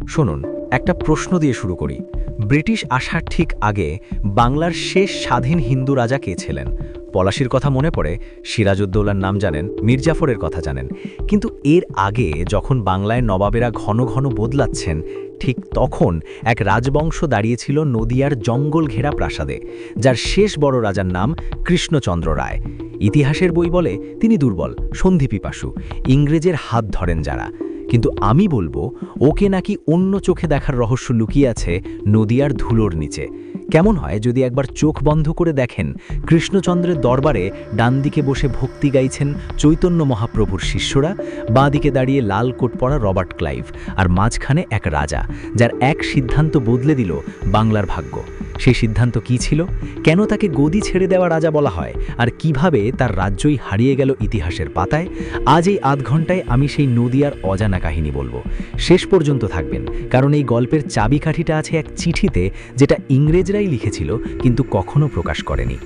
শুনুন, একটা প্রশ্ন দিয়ে শুরু করি। ব্রিটিশ আসার ঠিক আগে বাংলার শেষ স্বাধীন হিন্দু রাজা কে ছিলেন? পলাশীর কথা মনে পড়ে, সিরাজউদ্দৌলার নাম জানেন, মীর জাফরের কথা জানেন, কিন্তু এর আগে যখন বাংলায় নবাবেরা ঘন ঘন বদলাচ্ছেন, ঠিক তখন এক রাজবংশ দাঁড়িয়েছিল নদিয়ার জঙ্গল ঘেরা প্রাসাদে, যার শেষ বড় রাজার নাম কৃষ্ণচন্দ্র রায়। ইতিহাসের বই বলে তিনি দুর্বল, সন্ধিপিপাসু, ইংরেজের হাত ধরেন যারা। কিন্তু আমি বলবো, ওকে নাকি অন্য চোখে দেখার রহস্য লুকিয়ে আছে নদিয়ার ধুলোর নিচে। কেমন হয় যদি একবার চোখ বন্ধ করে দেখেন, কৃষ্ণচন্দ্রের দরবারে ডান দিকে বসে ভক্তি গাইছেন চৈতন্য মহাপ্রভুর শিষ্যরা, বাঁ দিকে দাঁড়িয়ে লাল কোট পরা রবার্ট ক্লাইভ, আর মাঝখানে এক রাজা যার এক সিদ্ধান্ত বদলে দিল বাংলার ভাগ্য। সেই সিদ্ধান্ত কি ছিল? কেন তাকে গদি ছেড়ে দেওয়া রাজা বলা হয়? আর কিভাবে তার রাজ্যই হারিয়ে গেল ইতিহাসের পাতায়? আজ এই আধ ঘন্টায় আমি সেই নদিয়ার অজানা কাহিনী বলবো। শেষ পর্যন্ত থাকবেন, কারণ এই গল্পের চাবিকাঠিটা আছে এক চিঠিতে, যেটা ইংরেজরাই লিখেছিল কিন্তু কখনো প্রকাশ করেনি।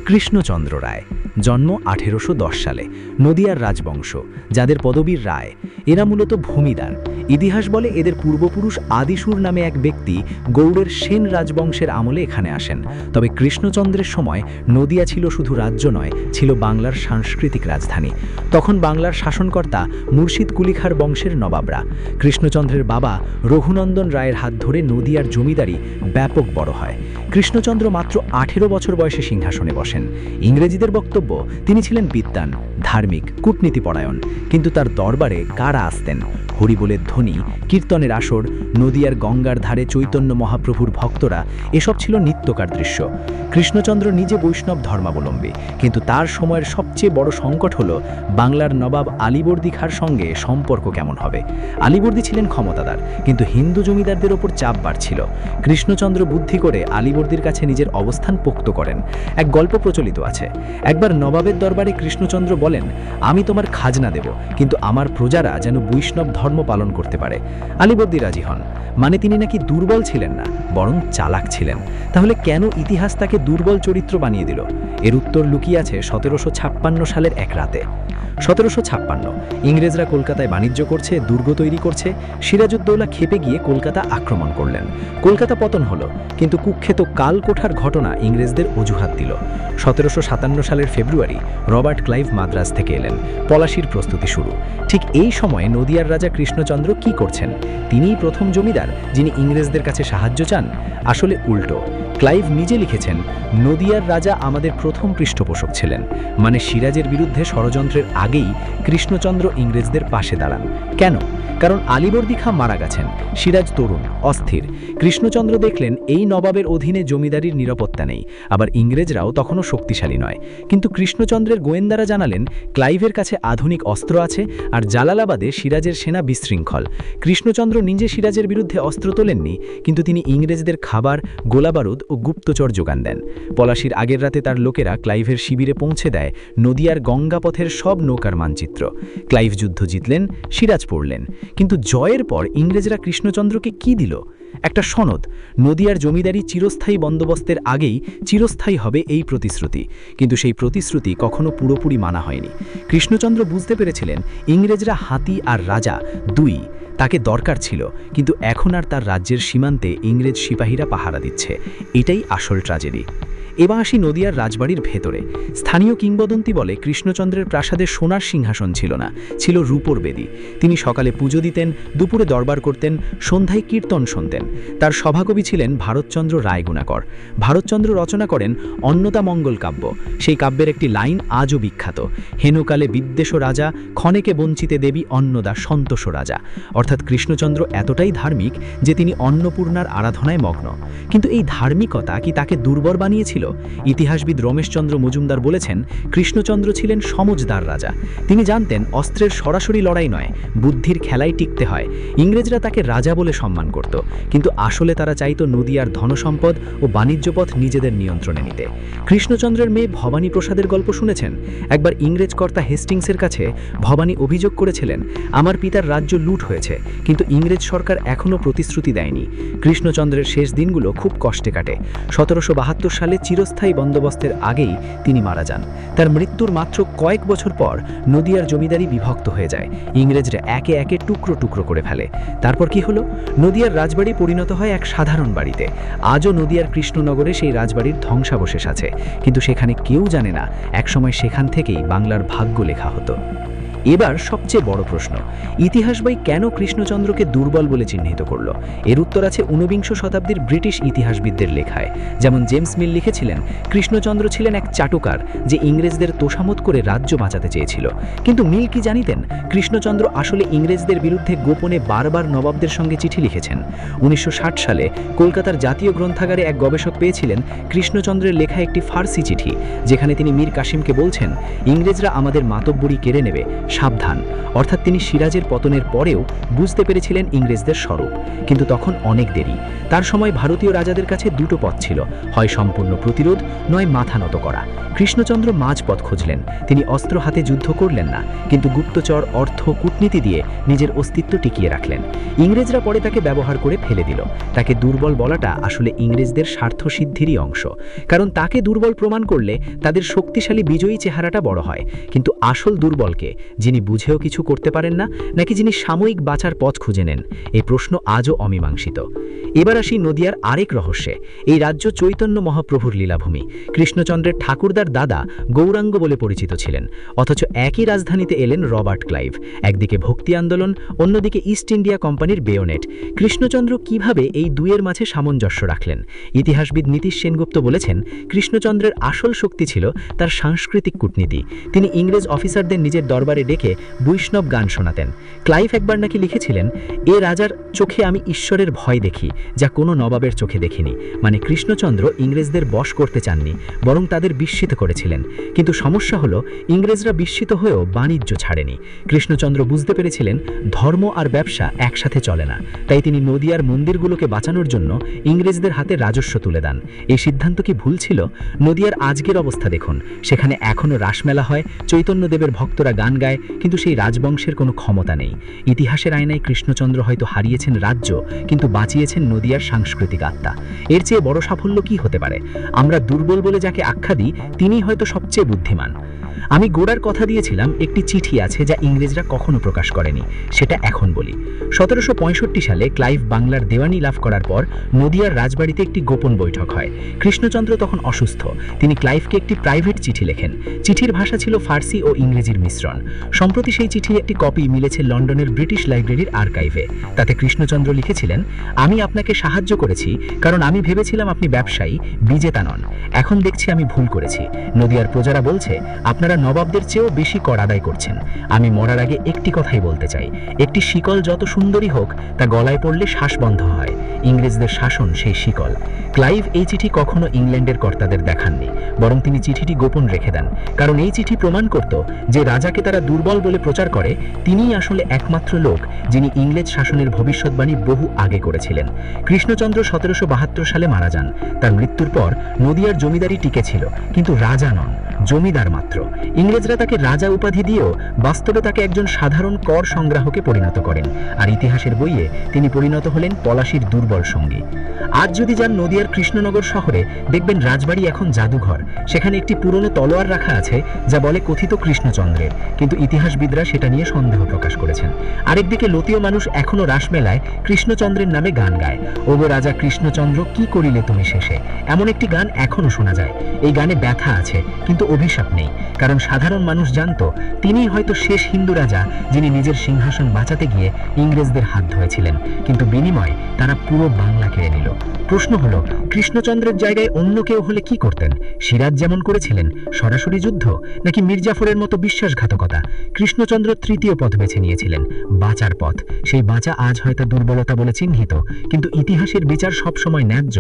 কৃষ্ণচন্দ্র রায়, জন্ম 1810 সালে, নদিয়ার রাজবংশ, যাদের পদবীর রায়। এরা মূলত ভূমিদার। ইতিহাস বলে এদের পূর্বপুরুষ আদিসুর নামে এক ব্যক্তি গৌড়ের সেন রাজবংশের আমলে এখানে আসেন। তবে কৃষ্ণচন্দ্রের সময় নদিয়া ছিল শুধু রাজ্য নয়, ছিল বাংলার সাংস্কৃতিক রাজধানী। তখন বাংলার শাসনকর্তা মুর্শিদ কুলিখার বংশের নবাবরা। কৃষ্ণচন্দ্রের বাবা রঘুনন্দন রায়ের হাত ধরে নদিয়ার জমিদারি ব্যাপক বড় হয়। কৃষ্ণচন্দ্র মাত্র 18 বছর বয়সে সিংহাসনে বসেন। ইংরেজিদের বক্তব্য, তিনি ছিলেন বিদ্বান, ধার্মিক, কূটনীতিপরায়ণ। কিন্তু তার দরবারে কারা আসতেন? হরিবোলের ধ্বনি, কীর্তনের আসর, নদিয়ার গঙ্গার ধারে চৈতন্য মহাপ্রভুর ভক্তরা, এসব ছিল নিত্যকার দৃশ্য। কৃষ্ণচন্দ্র নিজে বৈষ্ণব ধর্মাবলম্বী, কিন্তু তার সময়ের সবচেয়ে বড় সংকট হলো বাংলার নবাব আলীবর্দী খাঁর সঙ্গে সম্পর্ক কেমন হবে। আলীবর্দী ছিলেন ক্ষমতাদার, কিন্তু হিন্দু জমিদারদের ওপর চাপ বাড়ছিল। কৃষ্ণচন্দ্র বুদ্ধি করে আলীবর্দীর কাছে নিজের অবস্থান পোক্ত করেন। এক গল্প প্রচলিত আছে, একবার নবাবের দরবারে কৃষ্ণচন্দ্র বলেন, আমি তোমার খাজনা দেব, কিন্তু আমার প্রজারা যেন বৈষ্ণব ধর্ম পালন করতে পারে। আলীবর্দী রাজি হন। মানে তিনি নাকি দুর্বল ছিলেন না, বরং চালাক ছিলেন। তাহলে কেন ইতিহাস তাকে দুর্বল চরিত্র বানিয়ে দিল? এর উত্তর লুকিয়ে আছে 1756 সালের এক রাতে। 1756, ইংরেজরা কলকাতায় বাণিজ্য করছে, দুর্গ তৈরি করছে। সিরাজউদ্দৌলা ক্ষেপে গিয়ে কলকাতা আক্রমণ করলেন। কলকাতা পতন হলো, কিন্তু কুখ্যাত কালকোঠার ঘটনা ইংরেজদের অজুহাত দিল। 1757 সালের ফেব্রুয়ারি রবার্ট ক্লাইভ মাদ্রাজ থেকে এলেন। পলাশীর প্রস্তুতি শুরু। ঠিক এই সময়ে নদিয়ার রাজা কৃষ্ণচন্দ্র কি করছেন? তিনিই প্রথম জমিদার যিনি ইংরেজদের কাছে সাহায্য চান? আসলে উল্টো। ক্লাইভ নিজে লিখেছেন, নদিয়ার রাজা আমাদের প্রথম পৃষ্ঠপোষক ছিলেন। মানে সিরাজের বিরুদ্ধে ষড়যন্ত্রের আগেই কৃষ্ণচন্দ্র ইংরেজদের পাশে দাঁড়ান। কেন? কারণ আলীবর্দী খাঁ মারা গেছেন, সিরাজ তরুণ, অস্থির। কৃষ্ণচন্দ্র দেখলেন এই নবাবের অধীনে জমিদারির নিরাপত্তা নেই, আবার ইংরেজরাও তখনও শক্তিশালী নয়। কিন্তু কৃষ্ণচন্দ্রের গোয়েন্দারা জানালেন ক্লাইভের কাছে আধুনিক অস্ত্র আছে, আর জালালাবাদে সিরাজের সেনা বিশৃঙ্খল। কৃষ্ণচন্দ্র নিজে সিরাজের বিরুদ্ধে অস্ত্র তোলেননি, কিন্তু তিনি ইংরেজদের খাবার, গোলাবারুদ ও গুপ্তচর যোগান দেন। পলাশীর আগের রাতে তার লোকেরা ক্লাইভের শিবিরে পৌঁছে দেয় নদিয়ার গঙ্গাপথের সব নৌকার মানচিত্র। ক্লাইভ যুদ্ধ জিতলেন, সিরাজ পড়লেন। কিন্তু জয়ের পর ইংরেজরা কৃষ্ণচন্দ্রকে কি দিল? একটা সনদ। নদিয়ার জমিদারি চিরস্থায়ী বন্দোবস্তের আগেই চিরস্থায়ী হবে এই প্রতিশ্রুতি। কিন্তু সেই প্রতিশ্রুতি কখনো পুরোপুরি মানা হয়নি। কৃষ্ণচন্দ্র বুঝতে পেরেছিলেন ইংরেজরা হাতি আর রাজা দুই, তাকে দরকার ছিল, কিন্তু এখন আর তার রাজ্যের সীমান্তে ইংরেজ সিপাহীরা পাহারা দিচ্ছে। এটাই আসল ট্র্যাজেডি। এবার আসি নদিয়ার রাজবাড়ির ভেতরে। স্থানীয় কিংবদন্তি বলে কৃষ্ণচন্দ্রের প্রাসাদে সোনার সিংহাসন ছিল না, ছিল রূপোর বেদি। তিনি সকালে পুজো দিতেন, দুপুরে দরবার করতেন, সন্ধ্যায় কীর্তন শুনতেন। তার সভাকবি ছিলেন ভারতচন্দ্র রায়গুণাকর। ভারতচন্দ্র রচনা করেন অন্নদা মঙ্গল কাব্য। সেই কাব্যের একটি লাইন আজও বিখ্যাত, হেনুকালে বিদ্বেষ রাজা, ক্ষণেকে বঞ্চিতে দেবী অন্নদা সন্তোষ রাজা। অর্থাৎ কৃষ্ণচন্দ্র এতটাই ধার্মিক যে তিনি অন্নপূর্ণার আরাধনায় মগ্ন। কিন্তু এই ধার্মিকতা কি তাকে দুর্বল বানিয়েছিল? ইতিহাসবিদ রমেশচন্দ্র মজুমদার বলেছেন, কৃষ্ণচন্দ্র ছিলেন সমজদার রাজা। তিনি জানতেন অস্ত্রের সরাসরি লড়াই নয়, বুদ্ধির খেলায় টিকতে হয়। ইংরেজরা তাকে রাজা বলে সম্মান করত, কিন্তু আসলে তারা চাইত নদিয়ার ধনসম্পদ ও বাণিজ্যপথ নিজেদের নিয়ন্ত্রণে নিতে। কৃষ্ণচন্দ্রের মেয়ে ভবানী প্রসাদের গল্প শুনেছেন? একবার ইংরেজ কর্তা হেস্টিংসের কাছে ভবানী অভিযোগ করেছিলেন, আমার পিতার রাজ্য লুট হয়েছে, কিন্তু ইংরেজ সরকার এখনও প্রতিশ্রুতি দেয়নি। কৃষ্ণচন্দ্রের শেষ দিনগুলো খুব কষ্টে কাটে। 1772 সালে চিরস্থায়ী বন্দোবস্তের আগেই তিনি মারা যান। তার মৃত্যুর মাত্র কয়েক বছর পর নদিয়ার জমিদারি বিভক্ত হয়ে যায়। ইংরেজরা একে একে টুকরো টুকরো করে ফেলে। তারপর কি হলো? নদিয়ার রাজবাড়ি পরিণত হয় এক সাধারণ বাড়িতে। আজও নদিয়ার কৃষ্ণনগরে সেই রাজবাড়ির ধ্বংসাবশেষ আছে, কিন্তু সেখানে কেউ জানে না একসময় সেখান থেকেই বাংলার ভাগ্য লেখা হতো। এবার সবচেয়ে বড় প্রশ্ন, ইতিহাস বই কেন কৃষ্ণচন্দ্রকে দুর্বল বলে চিহ্নিত করল? এর উত্তর আছে 19 শতাব্দীর ব্রিটিশ ইতিহাসবিদদের লেখায়। যেমন জেমস মিল লিখেছিলেন, কৃষ্ণচন্দ্র ছিলেন এক চাটুকার যে ইংরেজদের তোষামত করে রাজ্য বাঁচাতে চেয়েছিল। কিন্তু মিল কি জানিতেন কৃষ্ণচন্দ্র আসলে ইংরেজদের বিরুদ্ধে গোপনে বারবার নবাবদের সঙ্গে চিঠি লিখেছেন? 1960 সালে কলকাতার জাতীয় গ্রন্থাগারে এক গবেষক পেয়েছিলেন কৃষ্ণচন্দ্রের লেখা একটি ফার্সি চিঠি, যেখানে তিনি মীর কাসিমকে বলছেন, ইংরেজরা আমাদের মাতব্বরি কেড়ে নেবে, সাবধান। অর্থাৎ তিনি সিরাজের পতনের পরেও বুঝতে পেরেছিলেন ইংরেজদের স্বরূপ, কিন্তু তখন অনেক দেরি। তার সময় ভারতীয় রাজাদের কাছে দুটো পথ ছিল, হয় সম্পূর্ণ প্রতিরোধ, নয় মাথা নত করা। কৃষ্ণচন্দ্র মাঝপথ খুঁজলেন। তিনি অস্ত্র হাতে যুদ্ধ করলেন না, কিন্তু গুপ্তচর, অর্থ, কূটনীতি দিয়ে নিজের অস্তিত্ব টিকিয়ে রাখলেন। ইংরেজরা পরে তাকে ব্যবহার করে ফেলে দিল। তাকে দুর্বল বলাটা আসলে ইংরেজদের স্বার্থসিদ্ধিরই অংশ, কারণ তাকে দুর্বল প্রমাণ করলে তাদের শক্তিশালী বিজয়ী চেহারাটা বড় হয়। কিন্তু আসল দুর্বলকে, যিনি বুঝেও কিছু করতে পারেন না, নাকি যিনি সাময়িক বাঁচার পথ খুঁজে নেন? এই প্রশ্ন আজও অমীমাংসিত। এবার আসি নদিয়ার আরেক রহস্যে। এই রাজ্য চৈতন্য মহাপ্রভুর লীলাভূমি। কৃষ্ণচন্দ্রের ঠাকুরদার দাদা গৌরাঙ্গ বলে পরিচিত ছিলেন, অথচ একই রাজধানীতে এলেন রবার্ট ক্লাইভ। একদিকে ভক্তি আন্দোলন, অন্যদিকে ইস্ট ইন্ডিয়া কোম্পানির বেয়োনেট। কৃষ্ণচন্দ্র কিভাবে এই দুয়ের মাঝে সামঞ্জস্য রাখলেন? ইতিহাসবিদ নীতিশ সেনগুপ্ত বলেছেন, কৃষ্ণচন্দ্রের আসল শক্তি ছিল তার সাংস্কৃতিক কূটনীতি। তিনি ইংরেজ অফিসারদের নিজের দরবারে ডেকে বৈষ্ণব গান শোনাতেন। ক্লাইভ একবার নাকি লিখেছিলেন, এ রাজার চোখে আমি ঈশ্বরের ভয় দেখি, যা কোনো নবাবের চোখে দেখিনি। মানে কৃষ্ণচন্দ্র ইংরেজদের বশ করতে চাননি, বরং তাদের বিস্মিত করেছিলেন। কিন্তু সমস্যা হলো, ইংরেজরা বিস্মিত হয়েও বাণিজ্য ছাড়েনি। কৃষ্ণচন্দ্র বুঝতে পেরেছিলেন ধর্ম আর ব্যবসা একসাথে চলে না। তাই তিনি নদিয়ার মন্দিরগুলোকে বাঁচানোর জন্য ইংরেজদের হাতে রাজস্ব তুলে দেন। এই সিদ্ধান্ত কি ভুল ছিল? নদিয়ার আজকের অবস্থা দেখুন, সেখানে এখনও রাসমেলা হয়, চৈতন্যদেবের ভক্তরা গান গায়, কিন্তু সেই রাজবংশের কোনো ক্ষমতা নেই। ইতিহাসের আয়নায় কৃষ্ণচন্দ্র হয়তো হারিয়েছেন রাজ্য, কিন্তু বাঁচিয়েছেন নদিয়ার সাংস্কৃতিক আত্মা। এর চেয়ে বড় সাফল্য কি হতে পারে? আমরা দুর্বল বলে যাকে আখ্যা দিই, তিনিই হয়তো সবচেয়ে বুদ্ধিমান। আমি গোড়ার কথা দিয়েছিলাম একটি চিঠি আছে যা ইংরেজরা কখনো প্রকাশ করেনি, সেটা এখন বলি। 1765 সালে ক্লাইভ বাংলার দেওয়ানি লাভ করার পর নদিয়ার রাজবাড়িতে একটি গোপন বৈঠক হয়। কৃষ্ণচন্দ্র তখন অসুস্থ। তিনি ক্লাইভকে একটি প্রাইভেট চিঠি লেখেন। চিঠির ভাষা ছিল ফার্সি ও ইংরেজির মিশ্রণ। সম্প্রতি সেই চিঠির একটি কপি মিলেছে লন্ডনের ব্রিটিশ লাইব্রেরির আর্কাইভে। তাতে কৃষ্ণচন্দ্র লিখেছিলেন, আমি আপনাকে সাহায্য করেছি কারণ আমি ভেবেছিলাম আপনি ব্যবসায়ী, বিজেতা নন। এখন দেখছি আমি ভুল করেছি। নদিয়ার প্রজারা বলছে আপনারা নবাবদের চেয়েও বেশি কর আদায় করছেন। আমি মরার আগে একটি কথাই বলতে চাই, একটি শিকল যত সুন্দরী হোক, তা গলায় পড়লে শ্বাস বন্ধ হয়। ইংরেজদের শাসন সেই শিকল। ক্লাইভ এই চিঠি কখনো ইংল্যান্ডের কর্তাদের দেখাননি, বরং তিনি চিঠিটি গোপন রেখে দেন, কারণ এই চিঠি প্রমাণ করত যে রাজাকে তারা দুর্বল বলে প্রচার করে, তিনিই আসলে একমাত্র লোক যিনি ইংরেজ শাসনের ভবিষ্যৎবাণী বহু আগে করেছিলেন। কৃষ্ণচন্দ্র 1772 সালে মারা যান। তার মৃত্যুর পর নদিয়ার জমিদারি টিকে ছিল, কিন্তু রাজা নন, জমিদার মাত্র। ইংরেজরা তাকে রাজা উপাধি দিয়েও বাস্তবে তাকে একজন সাধারণ কর সংগ্রাহকে পরিণত করেন, আর ইতিহাসের বইয়ে তিনি পরিণত হলেন পলাশীর দুর্বল সঙ্গী। আজ যদি যান নদিয়ার কৃষ্ণনগর শহরে, দেখবেন রাজবাড়ি এখন জাদুঘর। সেখানে একটি পুরনো তলোয়ার রাখা আছে যা বলে কথিত কৃষ্ণচন্দ্রের, কিন্তু ইতিহাসবিদরা সেটা নিয়ে সন্দেহ প্রকাশ করেছেন। আরেকদিকে লতীয় মানুষ এখনও রাসমেলায় কৃষ্ণচন্দ্রের নামে গান গায়, ওগো রাজা কৃষ্ণচন্দ্র কি করিলে তুমি শেষে। এমন একটি গান এখনও শোনা যায়। এই গানে ব্যথা আছে, কিন্তু অভিশাপ নেই, কারণ সাধারণ মানুষ জানত তিনিই হয়তো শেষ হিন্দু রাজা যিনি নিজের সিংহাসন বাঁচাতে গিয়ে ইংরেজদের হাত ধরেছিলেন, কিন্তু বিনিময়ে তারা পুরো বাংলা কেড়ে নিল। প্রশ্ন হলো, কৃষ্ণচন্দ্রের জায়গায় অন্য কেউ হলে কি করতেন? সিরাজ যেমন করেছিলেন, সরাসরি যুদ্ধ, নাকি মির্জাফরের মতো বিশ্বাসঘাতকতা? কৃষ্ণচন্দ্র তৃতীয় পথ বেছে নিয়েছিলেন, বাঁচার পথ। সেই বাঁচা আজ হয়তো দুর্বলতা বলে চিহ্নিত, কিন্তু ইতিহাসের বিচার সবসময় ন্যায্য।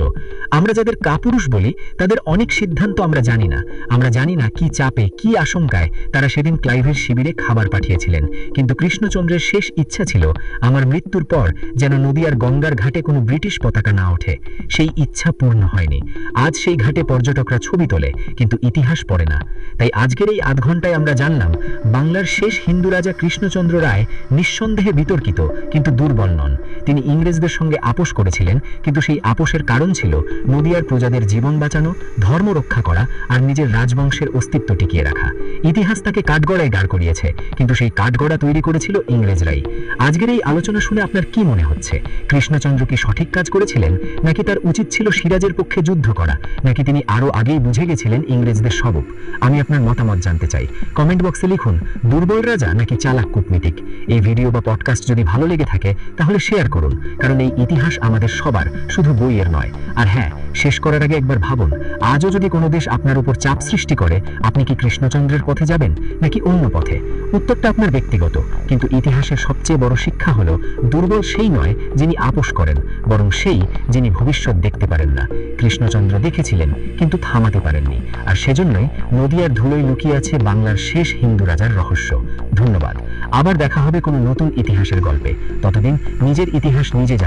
আমরা যাদের কাপুরুষ বলি, তাদের অনেক সিদ্ধান্ত আমরা জানি না। আমরা জানি না কি চাপে, কি আশঙ্কায় তারা সেদিন ক্লাইভের শিবিরে খাবার পাঠিয়েছিলেন। কিন্তু কৃষ্ণচন্দ্রের শেষ ইচ্ছা ছিল, আমার মৃত্যুর পর যেন নদী আর গঙ্গার ঘাটে কোনো ব্রিটিশ পতাকা না ওঠে। সেই ইচ্ছা পূর্ণ হয়নি। আজ সেই ঘাটে পর্যটকরা ছবি তোলে, কিন্তু ইতিহাস পড়ে না। তাই আজকের এই আধ ঘন্টায় আমরা জানলাম, বাংলার শেষ হিন্দু রাজা কৃষ্ণচন্দ্র রায় নিঃসন্দেহে বিতর্কিত, কিন্তু দুর্বল নন। তিনি ইংরেজদের সঙ্গে আপোষ করেছিলেন, কিন্তু সেই আপোষের কারণ ছিল নদিয়ার প্রজাদের জীবন বাঁচানো, ধর্ম রক্ষা করা আর নিজের রাজবংশের অস্তিত্ব টিকিয়ে রাখা। ইতিহাস তাকে কাঠগড়ায় দাঁড় করিয়েছে, কিন্তু সেই কাঠগড়া তৈরি করেছিল ইংরেজরাই। আজকের এই আলোচনা শুনে আপনার কি মনে হচ্ছে? কৃষ্ণচন্দ্র কি সঠিক কাজ করেছিলেন, নাকি তার উচিত ছিল সিরাজের পক্ষে যুদ্ধ করা, নাকি তিনি আরও আগেই বুঝে গেছিলেন ইংরেজদের স্বরূপ? আমি আপনার মতামত জানতে চাই। কমেন্ট বক্সে লিখুন, দুর্বল রাজা নাকি চালাক কূটনীতিক। এই ভিডিও বা পডকাস্ট যদি ভালো লেগে থাকে তাহলে শেয়ার করুন, কারণ এই ইতিহাস আমাদের সবার, শুধু বইয়ের নয়। আর হ্যাঁ, শেষ করার আগে একবার ভাবুন, আজও যদি কোনো দেশ আপনার উপর চাপ সৃষ্টি করে, আপনি কি কৃষ্ণচন্দ্রের পথে যাবেন নাকি অন্য পথে? উত্তরটা আপনার ব্যক্তিগত, কিন্তু ইতিহাসের সবচেয়ে বড় শিক্ষা হলো, দুর্বল সেই নয় যিনি আপোষ করেন, বরং সেই যিনি ভবিষ্যৎ দেখতে পারেন না। কৃষ্ণচন্দ্র দেখেছিলেন, কিন্তু থামাতে পারেননি। আর সেজন্যই নদিয়ার ধুলোয় লুকিয়ে আছে বাংলার শেষ হিন্দু রাজার রহস্য। ধন্যবাদ। আবার দেখা হবে কোনো নতুন ইতিহাসের গল্পে। ততদিন নিজের ইতিহাস নিজে জানুন।